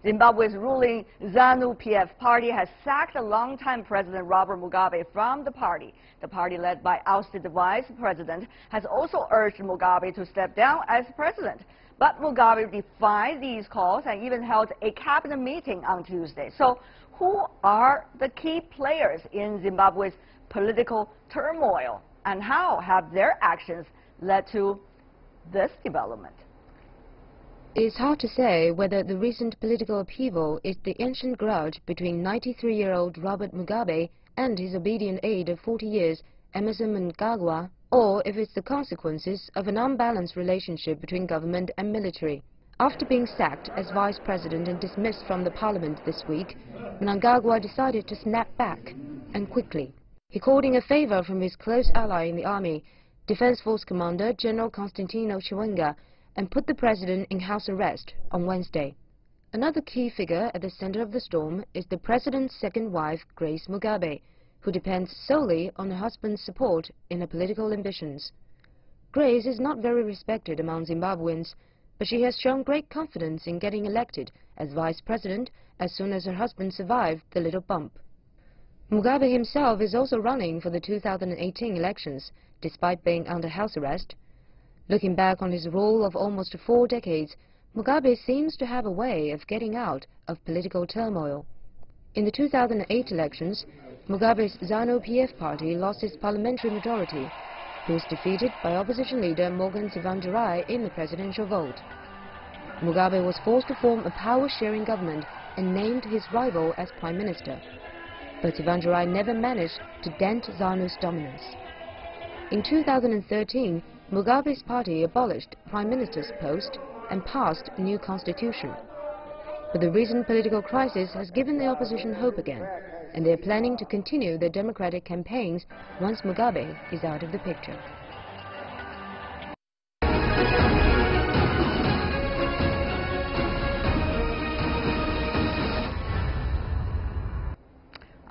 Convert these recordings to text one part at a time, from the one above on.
Zimbabwe's ruling ZANU-PF party has sacked longtime President Robert Mugabe from the party. The party, led by ousted Vice President, has also urged Mugabe to step down as president. But Mugabe defied these calls and even held a cabinet meeting on Tuesday. So who are the key players in Zimbabwe's political turmoil, and how have their actions led to this development? It's hard to say whether the recent political upheaval is the ancient grudge between 93-year-old Robert Mugabe and his obedient aide of 40 years, Emmerson Mnangagwa, or if it's the consequences of an unbalanced relationship between government and military. After being sacked as vice president and dismissed from the parliament this week, Mnangagwa decided to snap back, and quickly. He called in a favor from his close ally in the army, Defense Force Commander General Constantino Chiwenga, and put the president in house arrest on Wednesday. Another key figure at the center of the storm is the president's second wife, Grace Mugabe, who depends solely on her husband's support in her political ambitions. Grace is not very respected among Zimbabweans, but she has shown great confidence in getting elected as vice president as soon as her husband survived the little bump. Mugabe himself is also running for the 2018 elections, despite being under house arrest. Looking back on his rule of almost 4 decades, Mugabe seems to have a way of getting out of political turmoil. In the 2008 elections, Mugabe's ZANU-PF party lost its parliamentary majority. He was defeated by opposition leader Morgan Tsvangirai in the presidential vote. Mugabe was forced to form a power-sharing government and named his rival as prime minister. But Tsvangirai never managed to dent ZANU's dominance. In 2013, Mugabe's party abolished Prime Minister's post and passed a new constitution. But the recent political crisis has given the opposition hope again, and they are planning to continue their democratic campaigns once Mugabe is out of the picture.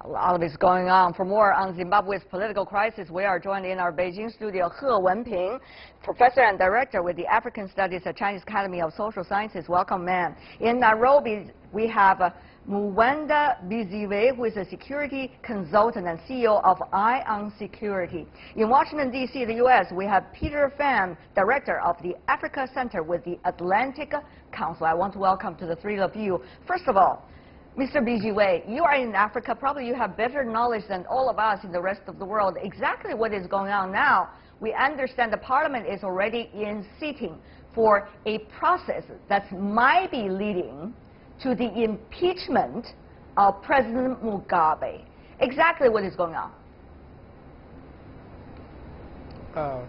A lot of is going on. For more on Zimbabwe's political crisis, we are joined in our Beijing studio, Wenping, professor and director with the African Studies at Chinese Academy of Social Sciences. Welcome, ma'am. In Nairobi, we have Mwenda Mbijiwe, who is a security consultant and CEO of ION Security. In Washington, D.C., the U.S., we have Pham, director of the Africa Center with the Atlantic Council. I want to welcome to the three of you. First of all, Mr. Mbijiwe, you are in Africa. Probably you have better knowledge than all of us in the rest of the world exactly what is going on now. We understand the parliament is already in sitting for a process that might be leading to the impeachment of President Mugabe. Exactly what is going on?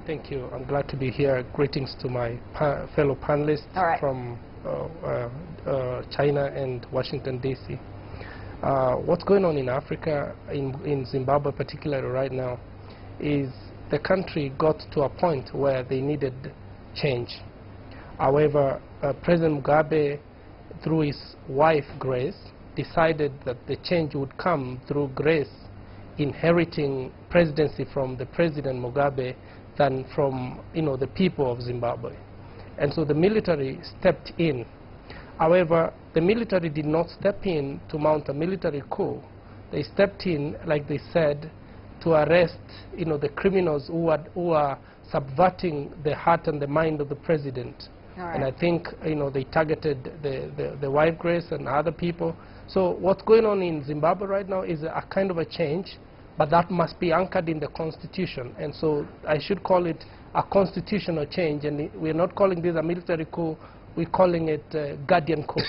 Thank you. I'm glad to be here. Greetings to my fellow panelists from China and Washington, D.C. What's going on in Africa, in Zimbabwe particularly right now, is the country got to a point where they needed change. However, President Mugabe, through his wife Grace, decided that the change would come through Grace inheriting presidency from the President Mugabe than from the people of Zimbabwe. And so the military stepped in. However, the military did not step in to mount a military coup. They stepped in, like they said, to arrest the criminals who are subverting the heart and the mind of the president. And I think they targeted the wife Grace and other people. So what's going on in Zimbabwe right now is a kind of a change, but that must be anchored in the constitution. And so I should call it a constitutional change, and we're not calling this a military coup, we're calling it a guardian coup.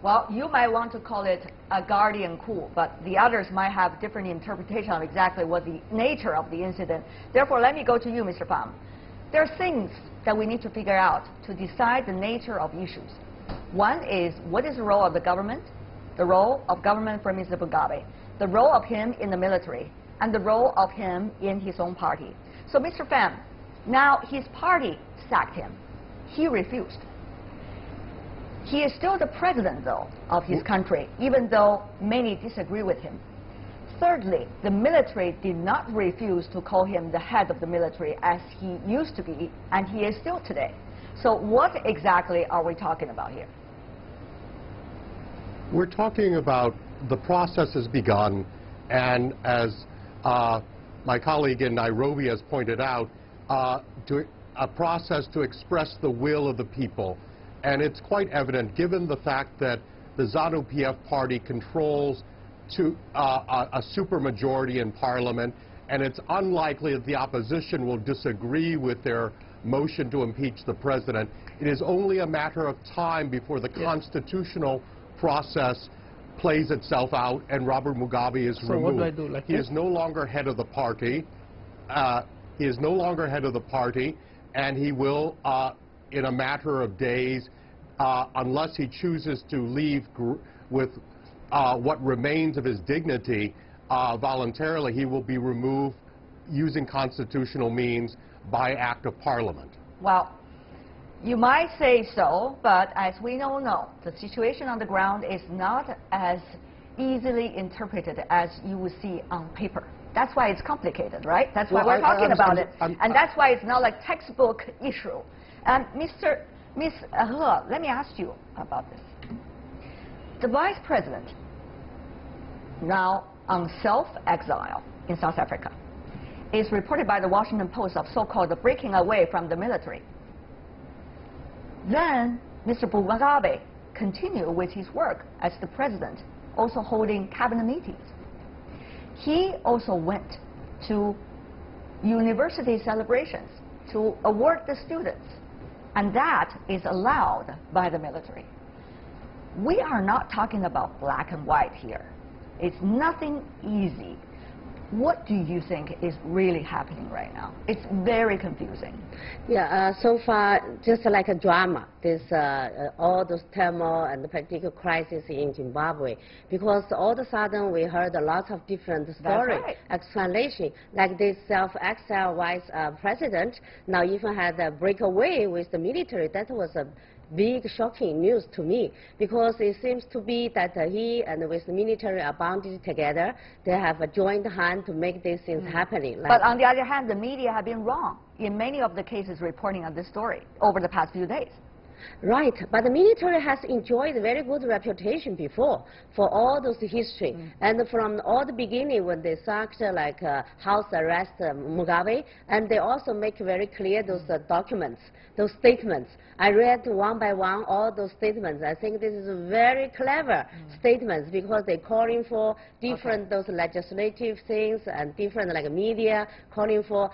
Well, you might want to call it a guardian coup, but the others might have different interpretation of exactly what the nature of the incident. Therefore, let me go to you, Mr. Pham. There are things that we need to figure out to decide the nature of issues. One is, what is the role of the government, the role of government for Mr. Mugabe, the role of him in the military, and the role of him in his own party. So, Mr. Pham, now his party sacked him. He refused. He is still the president, though, of his country, even though many disagree with him. Thirdly, the military did not refuse to call him the head of the military as he used to be, and he is still today. So what exactly are we talking about here? We're talking about the process has begun, and as my colleague in Nairobi has pointed out, a process to express the will of the people. And it's quite evident, given the fact that the ZANU-PF party controls a supermajority in Parliament, and it's unlikely that the opposition will disagree with their motion to impeach the president. It is only a matter of time before the constitutional process plays itself out and Robert Mugabe is removed. What do I do? Like he is no longer head of the party. He is no longer head of the party, and he will, in a matter of days, unless he chooses to leave with what remains of his dignity voluntarily, he will be removed using constitutional means by act of Parliament. Well, you might say so, but as we all know, the situation on the ground is not as easily interpreted as you would see on paper. That's why it's complicated, right? That's why we're talking about it. And that's why it's not like textbook issue. And Ms. He, let me ask you about this. The Vice President, now on self-exile in South Africa, is reported by the Washington Post of so-called breaking away from the military. Then Mr. Mugabe continued with his work as the president, also holding cabinet meetings. He also went to university celebrations to award the students, and that is allowed by the military. We are not talking about black and white here. It's nothing easy. What do you think is really happening right now? It's very confusing. Yeah, so far, just like a drama, there's all those turmoil and the political crisis in Zimbabwe, because all of a sudden we heard a lot of different stories, explanation, like this self-exile vice president now even had a breakaway with the military. That was a big shocking news to me, because it seems to be that he and with the military are bounded together. They have a joint hand to make these things happening. Like, but on the other hand, the media have been wrong in many of the cases reporting on this story over the past few days. Right, but the military has enjoyed a very good reputation before for all those history. And from all the beginning when they sacked like house arrest Mugabe, and they also make very clear those documents, those statements. I read one by one all those statements. I think this is very clever statements, because they're calling for different those legislative things and different like media calling for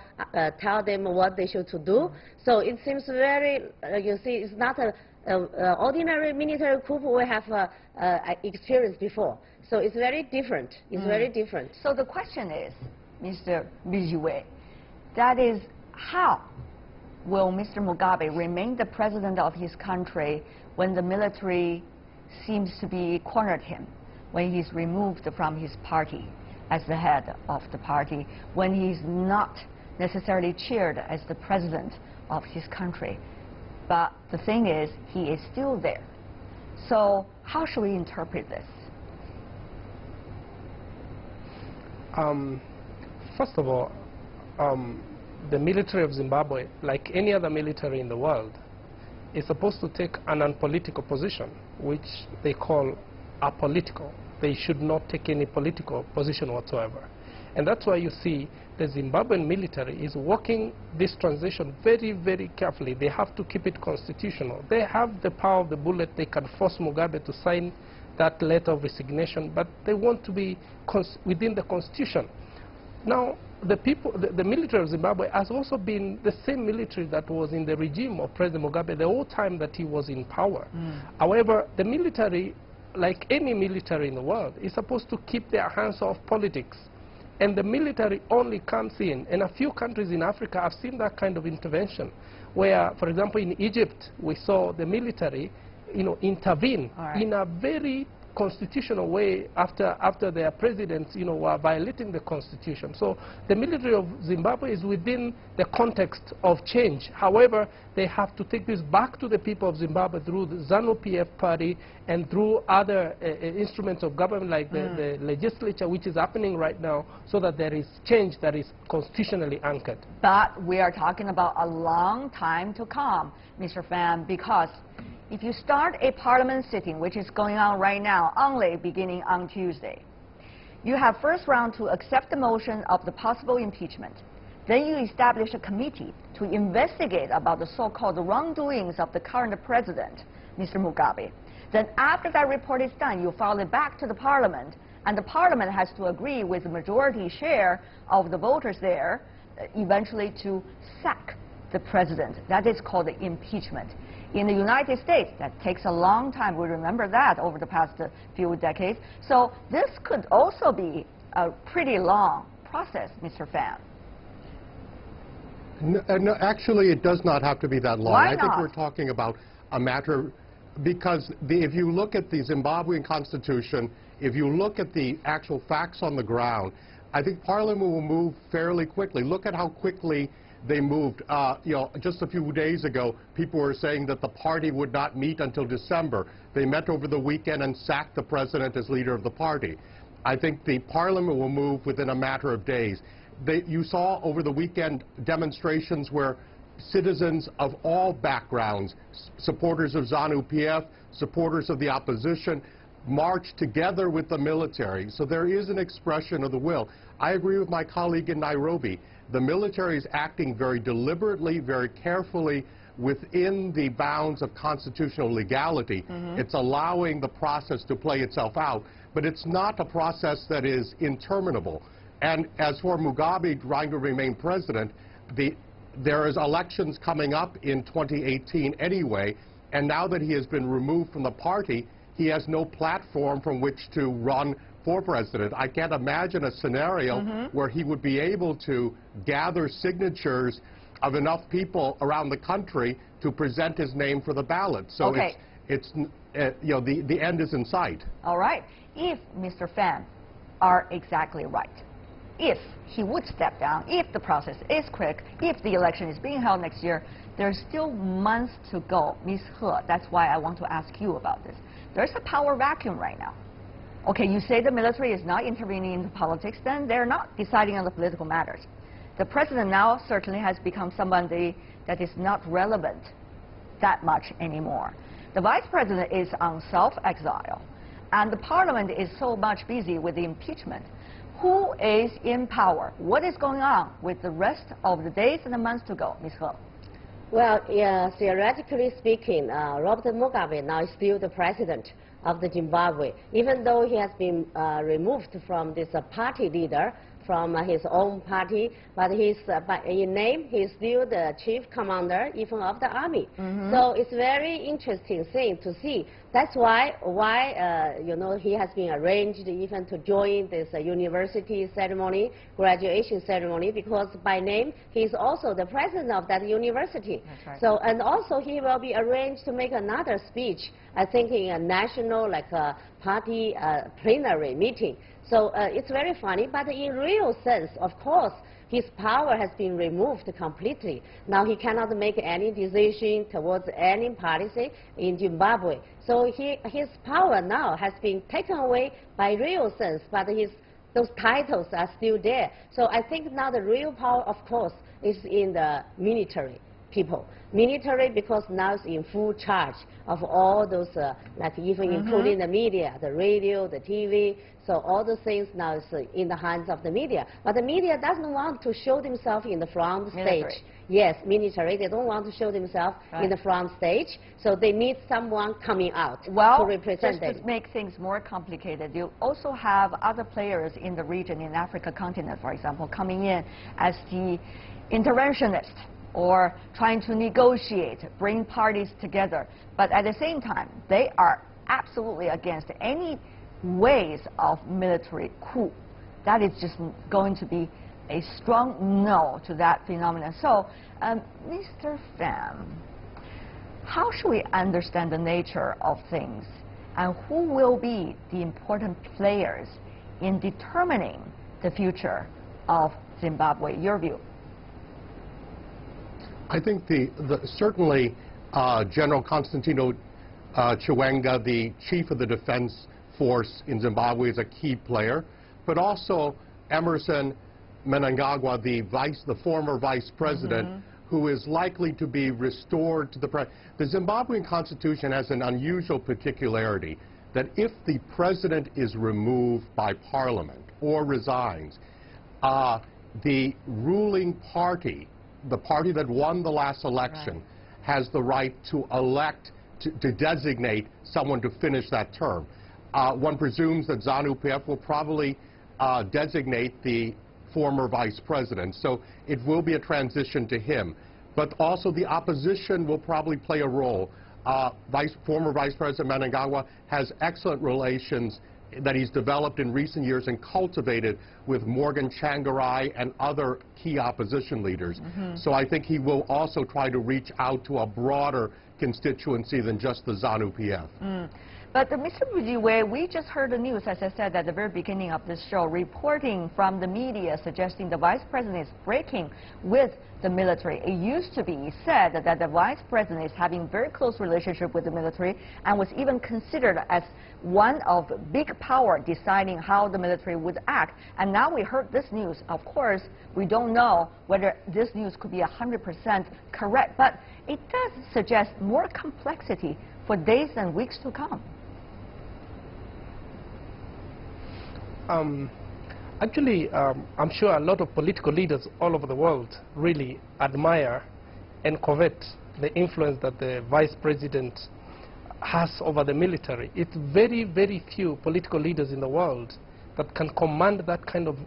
tell them what they should to do. So it seems very, you see, it's not an ordinary military coup we have experienced before. So it's very different. It's very different. So the question is, Mr. Mbijiwe, that is, how will Mr. Mugabe remain the president of his country when the military seems to be cornered him, when he's removed from his party as the head of the party, when he's not necessarily cheered as the president of his country? But the thing is, he is still there. So how should we interpret this? First of all, the military of Zimbabwe, like any other military in the world, is supposed to take an unpolitical position, which they call apolitical. They should not take any political position whatsoever. And that's why you see the Zimbabwean military is working this transition very, very carefully. They have to keep it constitutional. They have the power of the bullet. They can force Mugabe to sign that letter of resignation, but they want to be within the constitution. Now, the military of Zimbabwe has also been the same military that was in the regime of President Mugabe the whole time that he was in power. However, the military, like any military in the world, is supposed to keep their hands off politics. And the military only comes in, and a few countries in Africa have seen that kind of intervention, where, for example, in Egypt, we saw the military, intervene in a very constitutional way after their presidents, were violating the constitution. So the military of Zimbabwe is within the context of change. However, they have to take this back to the people of Zimbabwe through the ZANU-PF party and through other instruments of government like the legislature, which is happening right now, so that there is change that is constitutionally anchored. But we are talking about a long time to come, Mr. Pham, because if you start a parliament sitting, which is going on right now, only beginning on Tuesday, you have first round to accept the motion of the possible impeachment. Then you establish a committee to investigate about the so-called wrongdoings of the current president, Mr. Mugabe. Then after that report is done, you file it back to the parliament, and the parliament has to agree with the majority share of the voters there, eventually to sack the president. That is called the impeachment. In the United States, that takes a long time. We remember that over the past few decades. So this could also be a pretty long process, Mr. Pham. No, actually, it does not have to be that long. Why I think not? we're talking about a matter, because if you look at the Zimbabwean constitution, if you look at the actual facts on the ground, I think Parliament will move fairly quickly. Look at how quickly they moved. You know, just a few days ago, people were saying that the party would not meet until December. They met over the weekend and sacked the president as leader of the party. I think the Parliament will move within a matter of days. You saw over the weekend demonstrations where citizens of all backgrounds, supporters of ZANU-PF, supporters of the opposition, marched together with the military. So there is an expression of the will. I agree with my colleague in Nairobi. The military is acting very deliberately, very carefully within the bounds of constitutional legality. It's allowing the process to play itself out, but it's not a process that is interminable. And as for Mugabe trying to remain president, there is elections coming up in 2018 anyway, and now that he has been removed from the party, he has no platform from which to run for president. I can't imagine a scenario where he would be able to gather signatures of enough people around the country to present his name for the ballot. So it's you know, the end is in sight. All right. If Mr. Pham are exactly right, if he would step down, if the process is quick, if the election is being held next year, there's still months to go. Ms. He, that's why I want to ask you about this. There's a power vacuum right now. Okay, you say the military is not intervening into politics, then they're not deciding on the political matters. The president now certainly has become somebody that is not relevant that much anymore. The vice president is on self-exile, and the parliament is so much busy with the impeachment. Who is in power? What is going on with the rest of the days and the months to go, Ms. He? Well, yeah, theoretically speaking, Robert Mugabe now is still the president of the Zimbabwe, even though he has been removed from this party leader, from his own party, but in name, he's still the chief commander even of the army. So it's very interesting thing to see. That's why you know, he has been arranged even to join this university ceremony, graduation ceremony, because by name, he's also the president of that university. That's right. So, and also he will be arranged to make another speech, I think in a national, like a party plenary meeting. So it's very funny, but in real sense, of course, his power has been removed completely. Now he cannot make any decision towards any policy in Zimbabwe. So his power now has been taken away by real sense, but those titles are still there. So I think now the real power, of course, is in the military people. Military, because now it's in full charge of all those, like even including the media, the radio, the TV. So all those things now is in the hands of the media. But the media doesn't want to show themselves in the front stage. Yes, military, they don't want to show themselves in the front stage. So they need someone coming out to represent them. Just to make things more complicated, you also have other players in the region, in Africa continent, for example, coming in as the interventionist, or trying to negotiate, bring parties together. But at the same time, they are absolutely against any ways of military coup. That is just going to be a strong no to that phenomenon. So, Mr. Pham, how should we understand the nature of things, and who will be the important players in determining the future of Zimbabwe? Your view? I think certainly General Constantino Chiwenga, the chief of the defense force in Zimbabwe, is a key player, but also Emmerson Mnangagwa, the former vice president, who is likely to be restored to the president. The Zimbabwean constitution has an unusual particularity that if the president is removed by parliament or resigns, the ruling party, the party that won the last election, has the right to elect, to designate someone to finish that term. One presumes that ZANU-PF will probably designate the former vice president, so it will be a transition to him. But also the opposition will probably play a role. Former Vice President Mnangagwa has excellent relations that he's developed in recent years and cultivated with Morgan Tsvangirai and other key opposition leaders. So I think he will also try to reach out to a broader constituency than just the ZANU-PF. But Mr. Mbijiwe, we just heard the news, as I said at the very beginning of this show, reporting from the media suggesting the vice president is breaking with the military. It used to be said that the vice president is having very close relationship with the military and was even considered as one of big power deciding how the military would act. And now we heard this news. Of course, we don't know whether this news could be 100% correct, but it does suggest more complexity for days and weeks to come. Actually, I'm sure a lot of political leaders all over the world really admire and covet the influence that the vice president has over the military. It's very, very few political leaders in the world that can command that kind of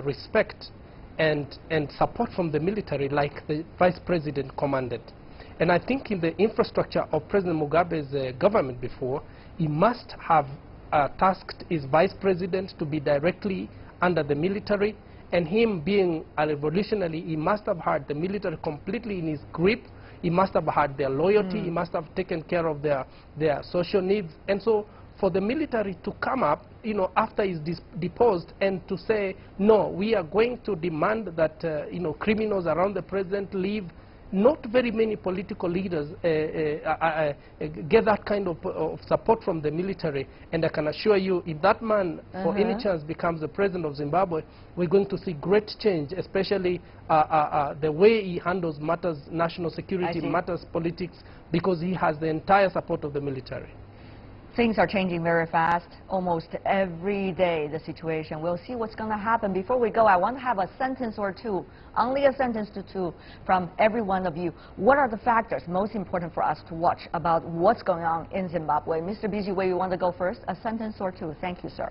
respect and support from the military like the vice president commanded. And I think in the infrastructure of President Mugabe's government before, he must have tasked his vice president to be directly under the military, and him being a revolutionary, he must have had the military completely in his grip. He must have had their loyalty. He must have taken care of their social needs. And so for the military to come up, you know, after he's deposed and to say, no, we are going to demand that, you know, criminals around the president leave. Not very many political leaders get that kind of support from the military, and I can assure you, if that man, for any chance, becomes the president of Zimbabwe, we're going to see great change, especially the way he handles matters, national security, matters politics, because he has the entire support of the military. Things are changing very fast, almost every day, the situation. We'll see what's going to happen. Before we go, I want to have a sentence or two, only a sentence to two, from every one of you. What are the factors most important for us to watch about what's going on in Zimbabwe? Mr. Mbijiwe, you want to go first? A sentence or two. Thank you, sir.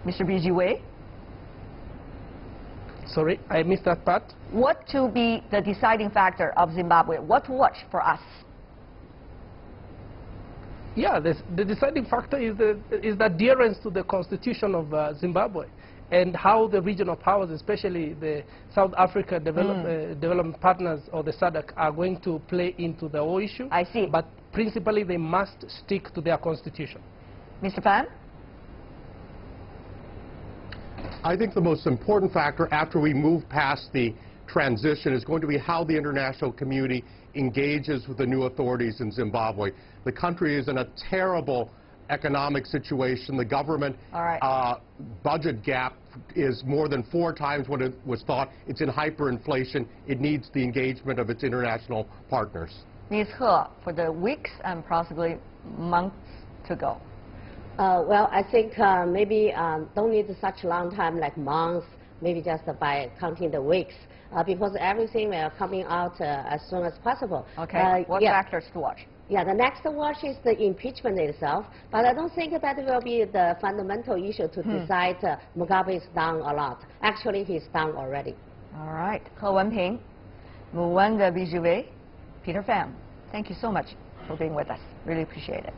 Mr. Mbijiwe? Sorry, I missed that part. What to be the deciding factor of Zimbabwe? What to watch for us? Yeah, the deciding factor is the adherence to the constitution of Zimbabwe and how the regional powers, especially the South Africa development partners or the SADC, are going to play into the whole issue. I see. But principally, they must stick to their constitution. Mr. Pham? I think the most important factor after we move past the transition is going to be how the international community engages with the new authorities in Zimbabwe. The country is in a terrible economic situation. The government budget gap is more than 4 times what it was thought. It's in hyperinflation. It needs the engagement of its international partners. Ms. He, for the weeks and possibly months to go. Well, I think maybe don't need such a long time like months, maybe just by counting the weeks, because everything will coming out as soon as possible. Okay, what factors to watch? Yeah, the next watch is the impeachment itself, but I don't think that will be the fundamental issue to decide Mugabe is down or not. Actually, he's down already. All right, Wenping, Mwenda Mbijiwe, Peter Pham, thank you so much for being with us. Really appreciate it.